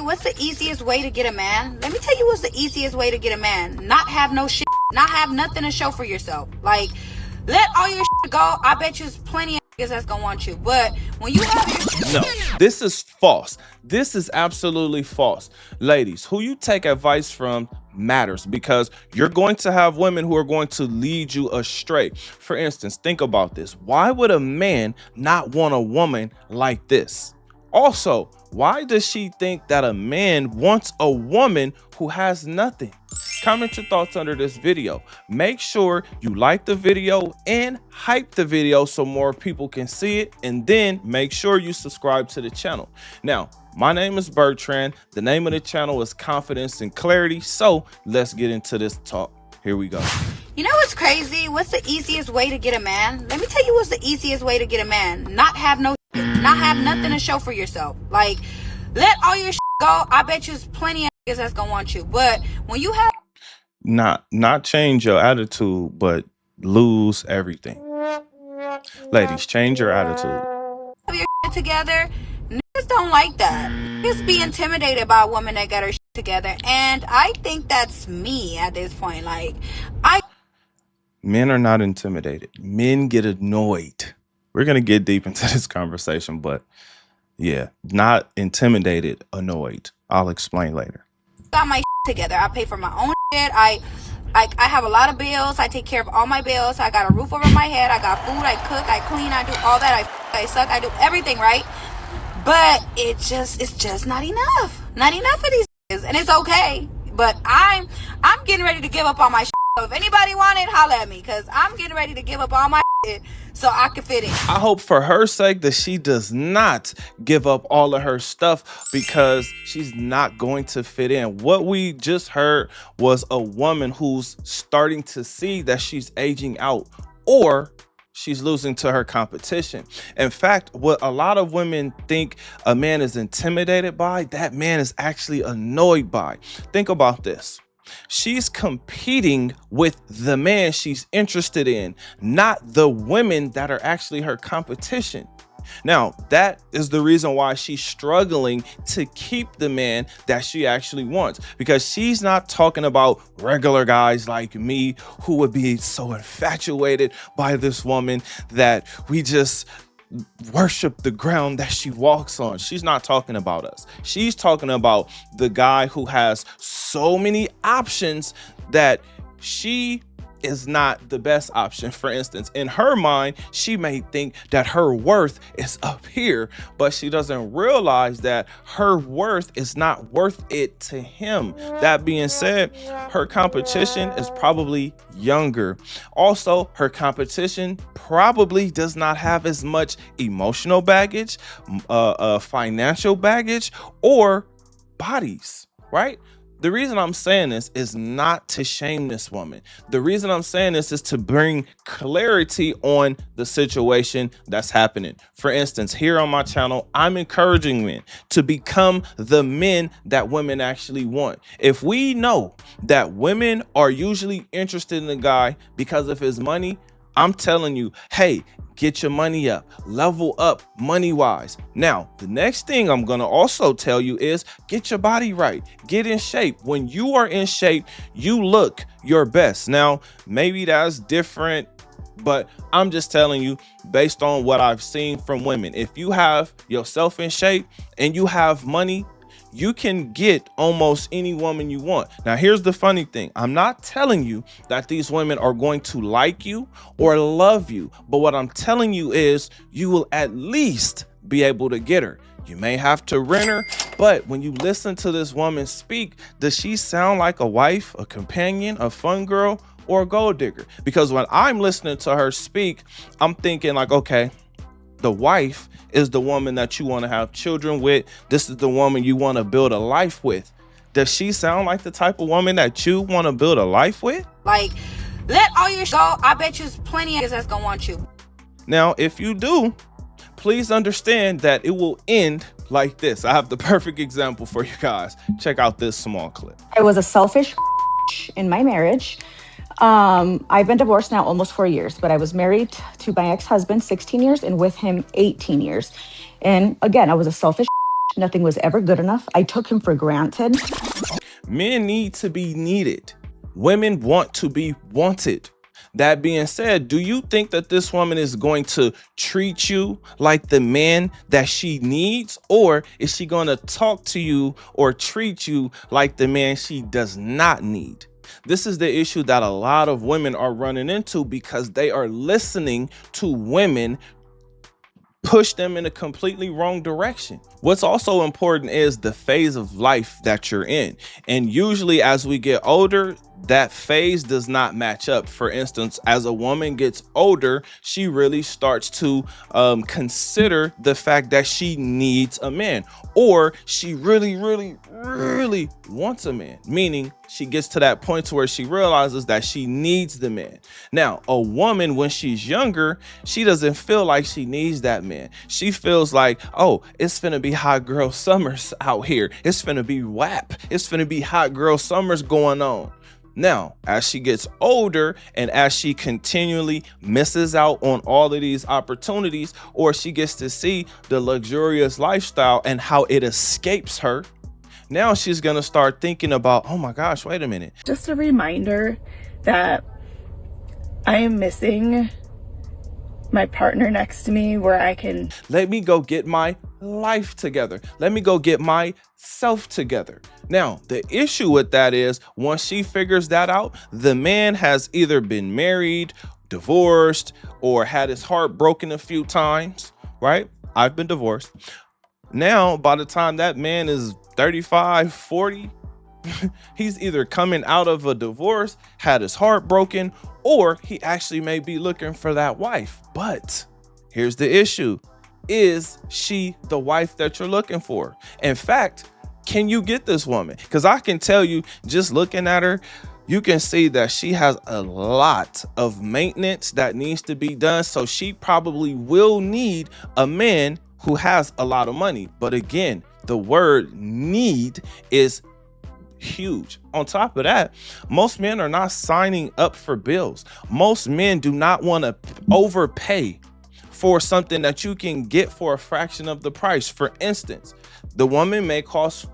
what's the easiest way to get a man? Let me tell you what's the easiest way to get a man. Not have no shit. Not have nothing to show for yourself. Like, let all your shit go. I bet you there's plenty of niggas that's gonna want you. But when you have your shit... No, this is false. This is absolutely false. Ladies, who you take advice from matters, because you're going to have women who are going to lead you astray. For instance, think about this. Why would a man not want a woman like this? Also, why does she think that a man wants a woman who has nothing? Comment your thoughts under this video. Make sure you like the video and hype the video so more people can see it, and then make sure you subscribe to the channel. Now, my name is Bertrand. The name of the channel is Confidence and Clarity. So let's get into this talk. Here we go. You know what's crazy? What's the easiest way to get a man? Let me tell you what's the easiest way to get a man. Not have no shit. Not have nothing to show for yourself. Like, let all your shit go. I bet you there's plenty of niggas that's gonna want you. But when you have... Not change your attitude, but lose everything. Ladies, change your attitude. Have your shit together. Niggas don't like that. Niggas be intimidated by a woman that got her shit together. And I think that's me at this point. Like, Men are not intimidated. Men get annoyed. We're going to get deep into this conversation, but yeah, not intimidated, annoyed. I'll explain later. Got my shit together. I pay for my own shit. I have a lot of bills. I take care of all my bills. I got a roof over my head. I got food. I cook. I clean. I do all that. I suck. I do everything, right? But it's just not enough. Not enough for these niggas. And it's okay. But I'm getting ready to give up on my shit. So if anybody want it, holla at me, because I'm getting ready to give up all my shit so I can fit in. I hope for her sake that she does not give up all of her stuff because she's not going to fit in. What we just heard was a woman who's starting to see that she's aging out, or she's losing to her competition. In fact, what a lot of women think a man is intimidated by, that man is actually annoyed by. Think about this. She's competing with the man she's interested in, not the women that are actually her competition. Now, that is the reason why she's struggling to keep the man that she actually wants, because she's not talking about regular guys like me who would be so infatuated by this woman that we just worship the ground that she walks on. She's not talking about us. She's talking about the guy who has so many options that she is not the best option. For instance, in her mind, she may think that her worth is up here, but she doesn't realize that her worth is not worth it to him. That being said, her competition is probably younger. Also, her competition probably does not have as much emotional baggage, financial baggage, or bodies, right? The reason I'm saying this is not to shame this woman. The reason I'm saying this is to bring clarity on the situation that's happening. For instance, here on my channel, I'm encouraging men to become the men that women actually want. If we know that women are usually interested in a guy because of his money, I'm telling you, hey, get your money up, level up money wise. Now, the next thing I'm going to also tell you is get your body right, get in shape. When you are in shape, you look your best. Now, maybe that's different, but I'm just telling you based on what I've seen from women. If you have yourself in shape and you have money, you can get almost any woman you want. Now, here's the funny thing. I'm not telling you that these women are going to like you or love you, but what I'm telling you is you will at least be able to get her. You may have to rent her, but when you listen to this woman speak, does she sound like a wife, a companion, a fun girl, or a gold digger? Because when I'm listening to her speak, I'm thinking like, okay, the wife is the woman that you want to have children with. This is the woman you want to build a life with. Does she sound like the type of woman that you want to build a life with? Like, let all your go. I bet you there's plenty of niggas that's gonna want you. Now, if you do, please understand that it will end like this. I have the perfect example for you guys. Check out this small clip. I was a selfish in my marriage. I've been divorced now almost 4 years, but I was married to my ex-husband 16 years and with him 18 years. And again, I was a selfish Nothing was ever good enough. I took him for granted. Men need to be needed. Women want to be wanted. That being said, do you think that this woman is going to treat you like the man that she needs? Or is she going to talk to you or treat you like the man she does not need? This is the issue that a lot of women are running into because they are listening to women push them in a completely wrong direction. What's also important is the phase of life that you're in. And usually as we get older, that phase does not match up. For instance, as a woman gets older, she really starts to consider the fact that she needs a man, or she really wants a man, meaning she gets to that point to where she realizes that she needs the man. Now, a woman, when she's younger, she doesn't feel like she needs that man. She feels like, oh, it's finna be hot girl summers out here. It's finna be WAP. It's finna be hot girl summers going on. Now, as she gets older and as she continually misses out on all of these opportunities, or she gets to see the luxurious lifestyle and how it escapes her, now she's going to start thinking about, oh my gosh, wait a minute. Just a reminder that I am missing my partner next to me where I can let me go get my life together. Let me go get myself together. Now, the issue with that is once she figures that out, the man has either been married, divorced, or had his heart broken a few times, right? I've been divorced. Now, by the time that man is 35, 40, he's either coming out of a divorce, had his heart broken, or he actually may be looking for that wife. But here's the issue. Is she the wife that you're looking for? In fact, can you get this woman? Because I can tell you, just looking at her, you can see that she has a lot of maintenance that needs to be done. So she probably will need a man who has a lot of money. But again, the word need is huge. On top of that, most men are not signing up for bills. Most men do not want to overpay for something that you can get for a fraction of the price. For instance, the woman may cost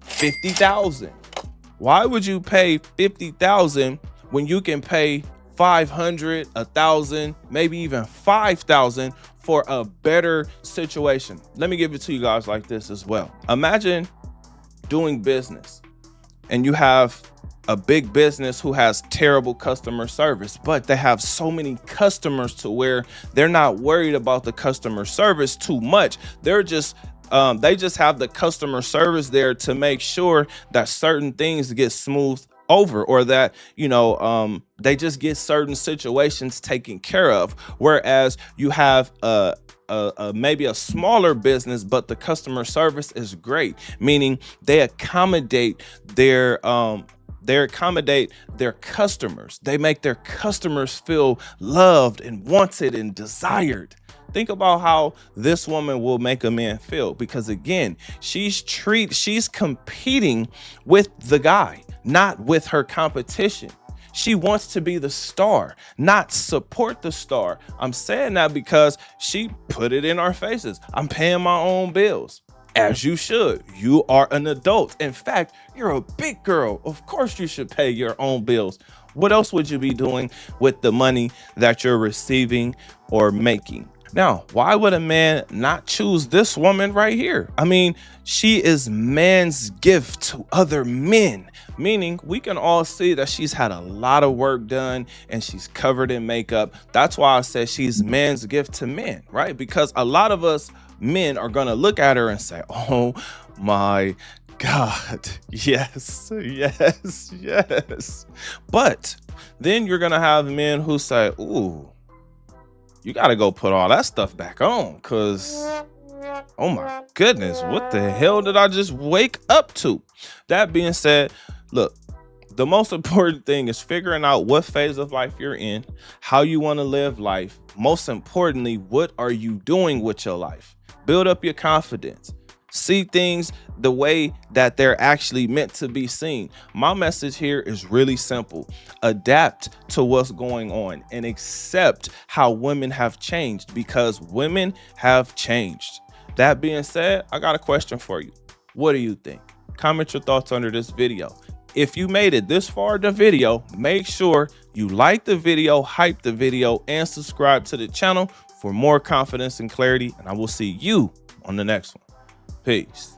$50,000. Why would you pay $50,000 when you can pay $500, $1,000, maybe even $5,000 for a better situation? Let me give it to you guys like this as well. Imagine doing business and you have a big business who has terrible customer service, but they have so many customers to where they're not worried about the customer service too much. They're just they just have the customer service there to make sure that certain things get smoothed over, or that, they just get certain situations taken care of. Whereas you have maybe a smaller business, but the customer service is great, meaning they accommodate their customers. They make their customers feel loved and wanted and desired. Think about how this woman will make a man feel, because again, she's competing with the guy, not with her competition. She wants to be the star, not support the star. I'm saying that because she put it in our faces. I'm paying my own bills. As you should. You are an adult. In fact, you're a big girl. Of course you should pay your own bills. What else would you be doing with the money that you're receiving or making? Now, why would a man not choose this woman right here? I mean, she is man's gift to other men, meaning we can all see that she's had a lot of work done and she's covered in makeup. That's why I said she's man's gift to men, right? Because a lot of us men are going to look at her and say, oh my God, yes. But then you're going to have men who say, ooh, you got to go put all that stuff back on, because, oh my goodness, what the hell did I just wake up to? That being said, look, the most important thing is figuring out what phase of life you're in, how you want to live life. Most importantly, what are you doing with your life? Build up your confidence. See things the way that they're actually meant to be seen. My message here is really simple. Adapt to what's going on and accept how women have changed, because women have changed. That being said, I got a question for you. What do you think? Comment your thoughts under this video. If you made it this far in the video, make sure you like the video, hype the video, and subscribe to the channel for more confidence and clarity. And I will see you on the next one. Peace.